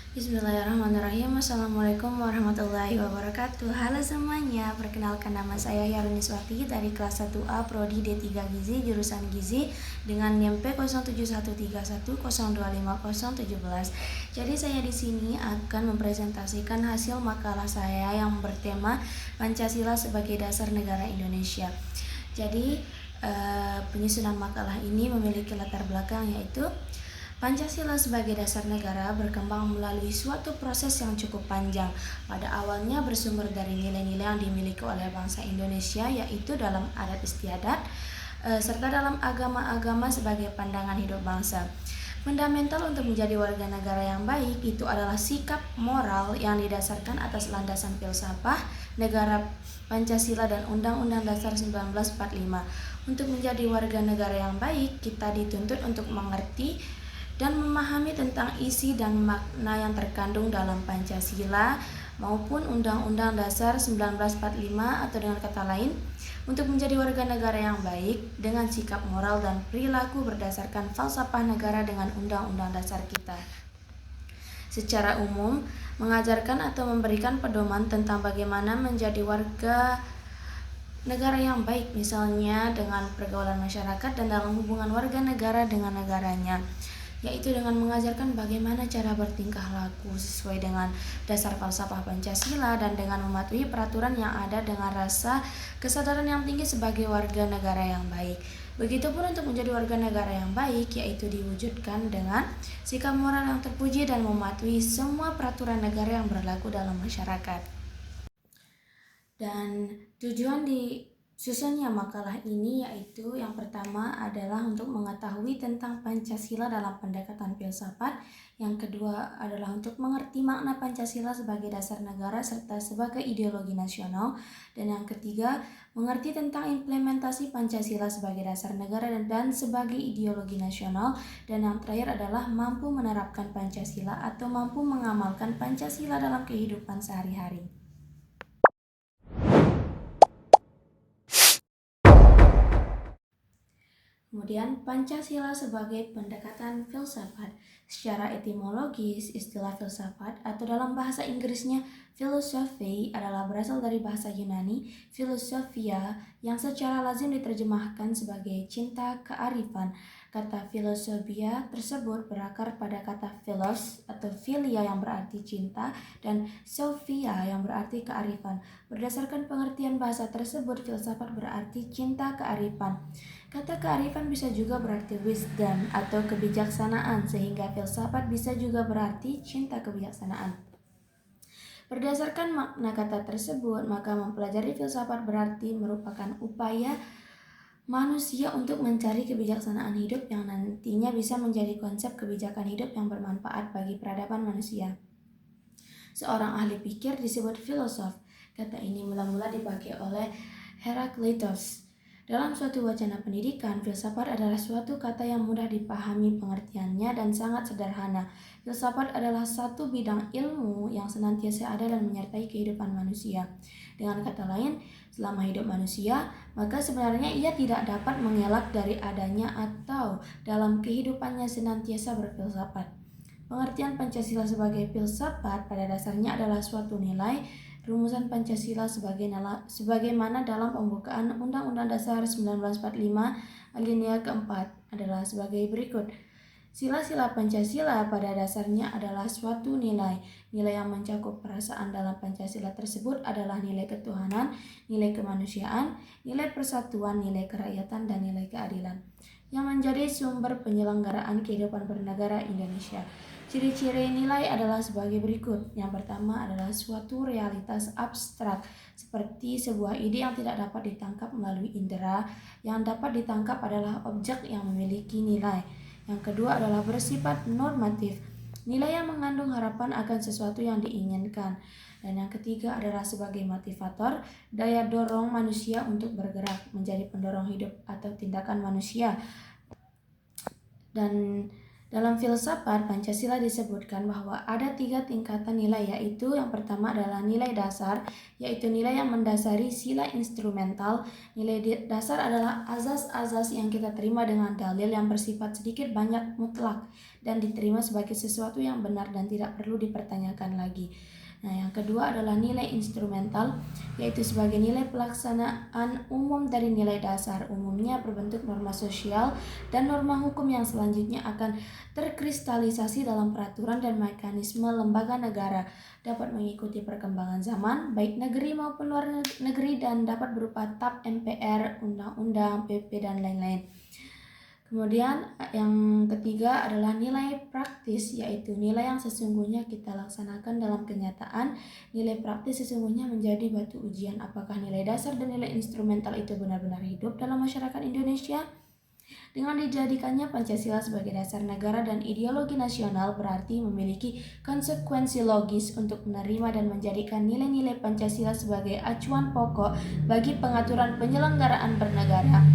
Bismillahirrahmanirrahim. Assalamualaikum warahmatullahi wabarakatuh. Halo semuanya, perkenalkan nama saya Yaruniswati dari kelas 1A Prodi D3 Gizi jurusan Gizi dengan NIM P071310250017. Jadi saya di sini akan mempresentasikan hasil makalah saya yang bertema Pancasila sebagai Dasar Negara Indonesia. Jadi penyusunan makalah ini memiliki latar belakang yaitu Pancasila sebagai dasar negara berkembang melalui suatu proses yang cukup panjang. Pada awalnya bersumber dari nilai-nilai yang dimiliki oleh bangsa Indonesia, yaitu dalam adat istiadat, serta dalam agama-agama sebagai pandangan hidup bangsa. Fundamental untuk menjadi warga negara yang baik itu adalah sikap moral yang didasarkan atas landasan filsafat negara Pancasila dan Undang-Undang Dasar 1945. Untuk menjadi warga negara yang baik, kita dituntut untuk mengerti dan memahami tentang isi dan makna yang terkandung dalam Pancasila maupun Undang-Undang Dasar 1945 atau dengan kata lain, untuk menjadi warga negara yang baik dengan sikap moral dan perilaku berdasarkan falsafah negara dengan Undang-Undang Dasar kita. Secara umum, mengajarkan atau memberikan pedoman tentang bagaimana menjadi warga negara yang baik, misalnya dengan pergaulan masyarakat dan dalam hubungan warga negara dengan negaranya, yaitu dengan mengajarkan bagaimana cara bertingkah laku sesuai dengan dasar falsafah Pancasila dan dengan mematuhi peraturan yang ada dengan rasa kesadaran yang tinggi sebagai warga negara yang baik. Begitupun untuk menjadi warga negara yang baik, yaitu diwujudkan dengan sikap moral yang terpuji dan mematuhi semua peraturan negara yang berlaku dalam masyarakat. Dan tujuan disusunnya makalah ini yaitu yang pertama adalah untuk mengetahui tentang Pancasila dalam pendekatan filsafat, yang kedua adalah untuk mengerti makna Pancasila sebagai dasar negara serta sebagai ideologi nasional, dan yang ketiga mengerti tentang implementasi Pancasila sebagai dasar negara dan sebagai ideologi nasional, dan yang terakhir adalah mampu menerapkan Pancasila atau mampu mengamalkan Pancasila dalam kehidupan sehari-hari. Kemudian Pancasila sebagai pendekatan filsafat. Secara etimologis, istilah filsafat atau dalam bahasa Inggrisnya philosophy adalah berasal dari bahasa Yunani philosophia yang secara lazim diterjemahkan sebagai cinta kearifan. Kata philosophia tersebut berakar pada kata philos atau philia yang berarti cinta dan sophia yang berarti kearifan. Berdasarkan pengertian bahasa tersebut, filsafat berarti cinta kearifan. Kata kearifan bisa juga berarti wisdom atau kebijaksanaan, sehingga filsafat bisa juga berarti cinta kebijaksanaan. Berdasarkan makna kata tersebut, maka mempelajari filsafat berarti merupakan upaya manusia untuk mencari kebijaksanaan hidup yang nantinya bisa menjadi konsep kebijakan hidup yang bermanfaat bagi peradaban manusia. Seorang ahli pikir disebut filosof. Kata ini mula-mula dipakai oleh Herakleitos. Dalam suatu wacana pendidikan, filsafat adalah suatu kata yang mudah dipahami pengertiannya dan sangat sederhana. Filsafat adalah satu bidang ilmu yang senantiasa ada dan menyertai kehidupan manusia. Dengan kata lain, selama hidup manusia, maka sebenarnya ia tidak dapat mengelak dari adanya atau dalam kehidupannya senantiasa berfilsafat. Pengertian Pancasila sebagai filsafat pada dasarnya adalah suatu nilai. Rumusan Pancasila sebagaimana dalam pembukaan Undang-Undang Dasar 1945 alinea keempat adalah sebagai berikut. Sila-sila Pancasila pada dasarnya adalah suatu nilai. Nilai yang mencakup perasaan dalam Pancasila tersebut adalah nilai ketuhanan, nilai kemanusiaan, nilai persatuan, nilai kerakyatan, dan nilai keadilan yang menjadi sumber penyelenggaraan kehidupan bernegara Indonesia. Ciri-ciri nilai adalah sebagai berikut. Yang pertama adalah suatu realitas abstrak, seperti sebuah ide yang tidak dapat ditangkap melalui indera. Yang dapat ditangkap adalah objek yang memiliki nilai. Yang kedua adalah bersifat normatif, nilai yang mengandung harapan akan sesuatu yang diinginkan. Dan yang ketiga adalah sebagai motivator, daya dorong manusia untuk bergerak, menjadi pendorong hidup atau tindakan manusia. Dan Dalam filsafat, Pancasila disebutkan bahwa ada 3 tingkatan nilai, yaitu yang pertama adalah nilai dasar, yaitu nilai yang mendasari sila instrumental. Nilai dasar adalah azas-azas yang kita terima dengan dalil yang bersifat sedikit banyak mutlak dan diterima sebagai sesuatu yang benar dan tidak perlu dipertanyakan lagi. Nah, yang kedua adalah nilai instrumental, yaitu sebagai nilai pelaksanaan umum dari nilai dasar, umumnya berbentuk norma sosial dan norma hukum yang selanjutnya akan terkristalisasi dalam peraturan dan mekanisme lembaga negara, dapat mengikuti perkembangan zaman, baik negeri maupun luar negeri, dan dapat berupa TAP MPR, undang-undang, PP, dan lain-lain. Kemudian yang ketiga adalah nilai praktis, yaitu nilai yang sesungguhnya kita laksanakan dalam kenyataan. Nilai praktis sesungguhnya menjadi batu ujian apakah nilai dasar dan nilai instrumental itu benar-benar hidup dalam masyarakat Indonesia. Dengan dijadikannya Pancasila sebagai dasar negara dan ideologi nasional berarti memiliki konsekuensi logis untuk menerima dan menjadikan nilai-nilai Pancasila sebagai acuan pokok bagi pengaturan penyelenggaraan bernegara.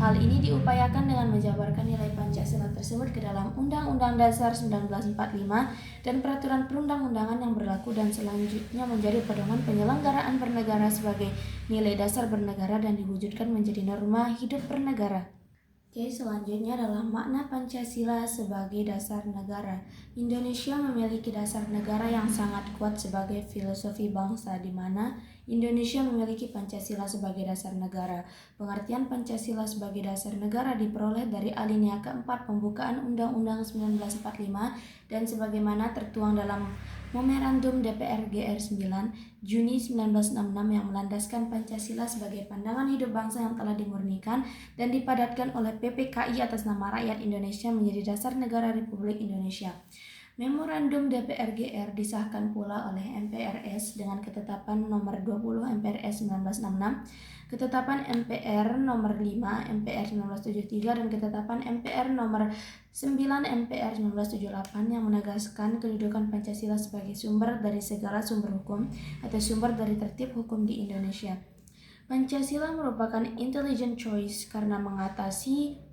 Hal ini diupayakan dengan menjabarkan nilai Pancasila tersebut ke dalam Undang-Undang Dasar 1945 dan peraturan perundang-undangan yang berlaku dan selanjutnya menjadi pedoman penyelenggaraan bernegara sebagai nilai dasar bernegara dan diwujudkan menjadi norma hidup bernegara. Oke, selanjutnya adalah makna Pancasila sebagai dasar negara. Indonesia memiliki dasar negara yang sangat kuat sebagai filosofi bangsa, di mana Indonesia memiliki Pancasila sebagai dasar negara. Pengertian Pancasila sebagai dasar negara diperoleh dari alinea keempat pembukaan Undang-Undang 1945 dan sebagaimana tertuang dalam Memorandum DPR GR 9 Juni 1966 yang melandaskan Pancasila sebagai pandangan hidup bangsa yang telah dimurnikan dan dipadatkan oleh PPKI atas nama rakyat Indonesia menjadi dasar negara Republik Indonesia. Memorandum DPR GR disahkan pula oleh MPRS dengan ketetapan nomor 20 MPRS 1966, ketetapan MPR nomor 5 MPR 1973 dan ketetapan MPR nomor 9 MPR 1978 yang menegaskan kedudukan Pancasila sebagai sumber dari segala sumber hukum atau sumber dari tertib hukum di Indonesia. Pancasila merupakan intelligent choice karena mengatasi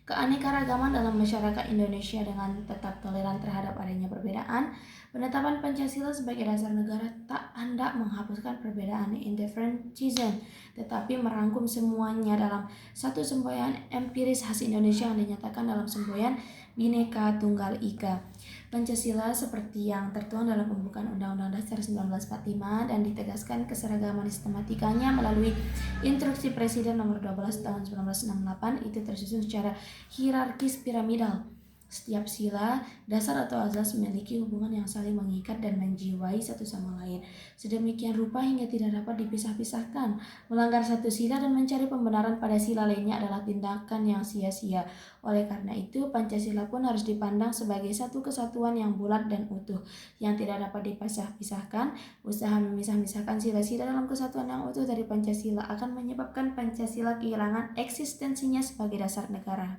keanekaragaman dalam masyarakat Indonesia dengan tetap toleran terhadap adanya perbedaan. Penetapan Pancasila sebagai dasar negara tak hendak menghapuskan perbedaan indifferentism, tetapi merangkum semuanya dalam satu semboyan empiris khas Indonesia yang dinyatakan dalam semboyan Bhinneka Tunggal Ika. Pancasila seperti yang tertuang dalam pembukaan Undang-Undang Dasar 1945 dan ditegaskan keseragaman sistematikanya melalui Instruksi Presiden nomor 12 tahun 1968 itu tersusun secara hierarkis piramidal. Setiap sila, dasar atau azas memiliki hubungan yang saling mengikat dan menjiwai satu sama lain. Sedemikian rupa hingga tidak dapat dipisah-pisahkan. Melanggar satu sila dan mencari pembenaran pada sila lainnya adalah tindakan yang sia-sia. Oleh karena itu, Pancasila pun harus dipandang sebagai satu kesatuan yang bulat dan utuh, yang tidak dapat dipisah-pisahkan. Usaha memisah-misahkan sila-sila dalam kesatuan yang utuh dari Pancasila akan menyebabkan Pancasila kehilangan eksistensinya sebagai dasar negara.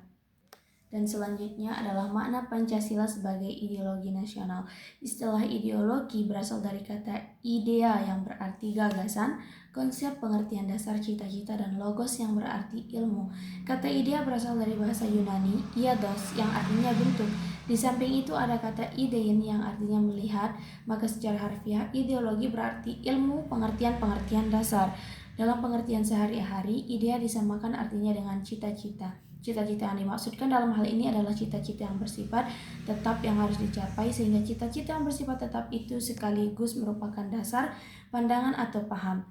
Dan selanjutnya adalah makna Pancasila sebagai ideologi nasional. Istilah ideologi berasal dari kata idea yang berarti gagasan, konsep, pengertian dasar, cita-cita, dan logos yang berarti ilmu. Kata idea berasal dari bahasa Yunani, iados, yang artinya bentuk. Di samping itu ada kata idein yang artinya melihat, maka secara harfiah ideologi berarti ilmu, pengertian-pengertian dasar. Dalam pengertian sehari-hari, idea disamakan artinya dengan cita-cita. Cita-cita yang dimaksudkan dalam hal ini adalah cita-cita yang bersifat tetap yang harus dicapai, sehingga cita-cita yang bersifat tetap itu sekaligus merupakan dasar, pandangan, atau paham.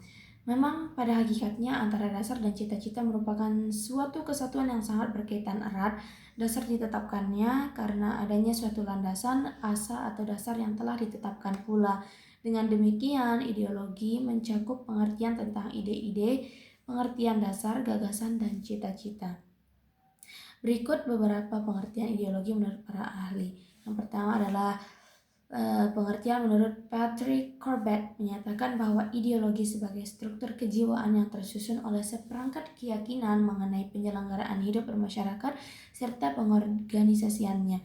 Memang pada hakikatnya antara dasar dan cita-cita merupakan suatu kesatuan yang sangat berkaitan erat. Dasar ditetapkannya karena adanya suatu landasan, asa, atau dasar yang telah ditetapkan pula. Dengan demikian, ideologi mencakup pengertian tentang ide-ide, pengertian dasar, gagasan, dan cita-cita. Berikut beberapa pengertian ideologi menurut para ahli. Yang pertama adalah pengertian menurut Patrick Corbett menyatakan bahwa ideologi sebagai struktur kejiwaan yang tersusun oleh seperangkat keyakinan mengenai penyelenggaraan hidup bermasyarakat serta pengorganisasiannya.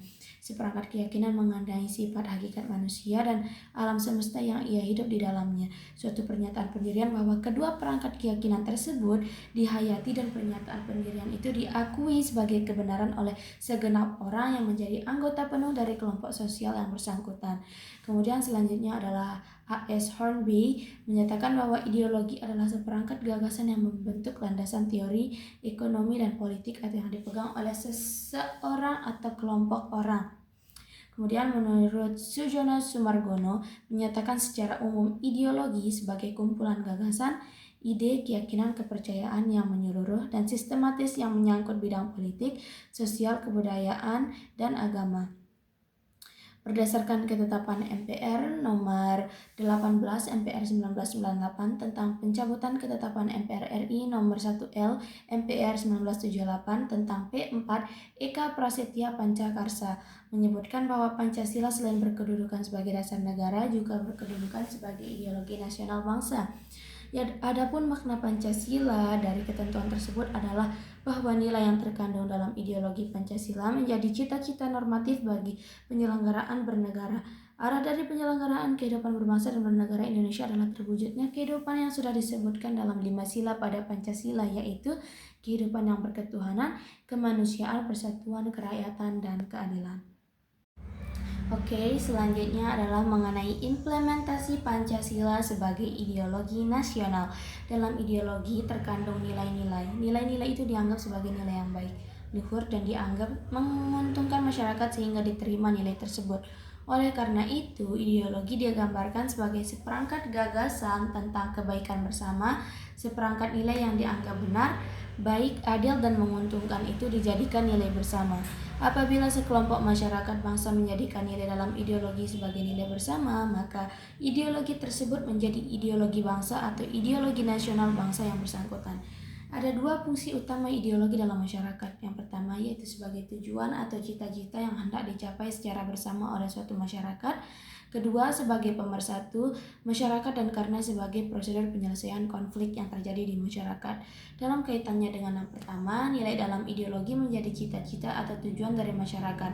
seperangkat keyakinan mengenai sifat hakikat manusia dan alam semesta yang ia hidup di dalamnya. Suatu pernyataan pendirian bahwa kedua perangkat keyakinan tersebut dihayati dan pernyataan pendirian itu diakui sebagai kebenaran oleh segenap orang yang menjadi anggota penuh dari kelompok sosial yang bersangkutan. Kemudian selanjutnya adalah A.S. Hornby menyatakan bahwa ideologi adalah seperangkat gagasan yang membentuk landasan teori, ekonomi, dan politik atau yang dipegang oleh seseorang atau kelompok orang. Kemudian menurut Sujono Sumargono menyatakan secara umum ideologi sebagai kumpulan gagasan, ide, keyakinan, kepercayaan yang menyeluruh dan sistematis yang menyangkut bidang politik, sosial, kebudayaan, dan agama. Berdasarkan ketetapan MPR nomor 18 MPR 1998 tentang pencabutan ketetapan MPR RI nomor 1L MPR 1978 tentang P4 Eka Prasetya Pancakarsa menyebutkan bahwa Pancasila selain berkedudukan sebagai dasar negara juga berkedudukan sebagai ideologi nasional bangsa. Ya, adapun makna Pancasila dari ketentuan tersebut adalah bahwa nilai yang terkandung dalam ideologi Pancasila menjadi cita-cita normatif bagi penyelenggaraan bernegara. Arah dari penyelenggaraan kehidupan berbangsa dan bernegara Indonesia adalah terwujudnya kehidupan yang sudah disebutkan dalam 5 sila pada Pancasila, yaitu kehidupan yang berketuhanan, kemanusiaan, persatuan, kerakyatan, dan keadilan. Oke, selanjutnya adalah mengenai implementasi Pancasila sebagai ideologi nasional. Dalam ideologi terkandung nilai-nilai. Nilai-nilai itu dianggap sebagai nilai yang baik, luhur, dan dianggap menguntungkan masyarakat sehingga diterima nilai tersebut. Oleh karena itu, ideologi digambarkan sebagai seperangkat gagasan tentang kebaikan bersama, seperangkat nilai yang dianggap benar, baik, adil, dan menguntungkan itu dijadikan nilai bersama. Apabila sekelompok masyarakat bangsa menjadikan nilai dalam ideologi sebagai nilai bersama, maka ideologi tersebut menjadi ideologi bangsa atau ideologi nasional bangsa yang bersangkutan. Ada dua fungsi utama ideologi dalam masyarakat. Yang pertama yaitu sebagai tujuan atau cita-cita yang hendak dicapai secara bersama oleh suatu masyarakat. Kedua, sebagai pemersatu masyarakat dan karena sebagai prosedur penyelesaian konflik yang terjadi di masyarakat. Dalam kaitannya dengan yang pertama, nilai dalam ideologi menjadi cita-cita atau tujuan dari masyarakat.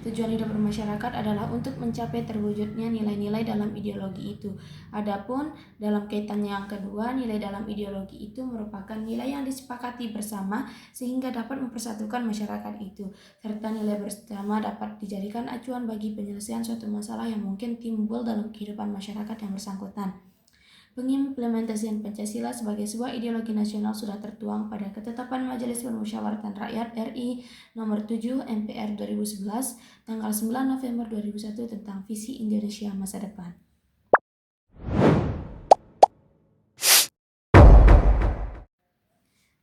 Tujuan hidup bermasyarakat adalah untuk mencapai terwujudnya nilai-nilai dalam ideologi itu. Adapun dalam kaitannya yang kedua, nilai dalam ideologi itu merupakan nilai yang disepakati bersama sehingga dapat mempersatukan masyarakat itu, serta nilai bersama dapat dijadikan acuan bagi penyelesaian suatu masalah yang mungkin timbul dalam kehidupan masyarakat yang bersangkutan. Pengimplementasian Pancasila sebagai sebuah ideologi nasional sudah tertuang pada Ketetapan Majelis Permusyawaratan Rakyat RI nomor 7 MPR 2011 tanggal 9 November 2001 tentang visi Indonesia masa depan.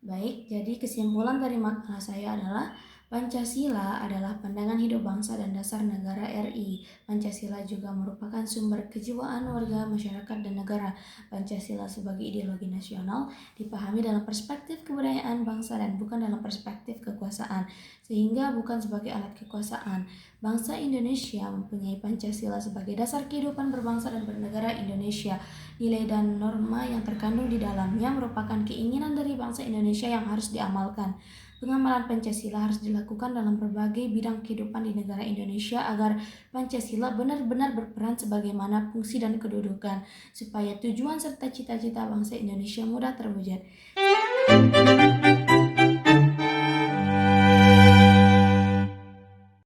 Baik, jadi kesimpulan dari makalah saya adalah Pancasila adalah pandangan hidup bangsa dan dasar negara RI. Pancasila juga merupakan sumber kejiwaan warga, masyarakat, dan negara. Pancasila sebagai ideologi nasional dipahami dalam perspektif kebudayaan bangsa dan bukan dalam perspektif kekuasaan, sehingga bukan sebagai alat kekuasaan. Bangsa Indonesia mempunyai Pancasila sebagai dasar kehidupan berbangsa dan bernegara Indonesia. Nilai dan norma yang terkandung di dalamnya merupakan keinginan dari bangsa Indonesia yang harus diamalkan. Pengamalan Pancasila harus dilakukan dalam berbagai bidang kehidupan di negara Indonesia agar Pancasila benar-benar berperan sebagaimana fungsi dan kedudukan, supaya tujuan serta cita-cita bangsa Indonesia mudah terwujud.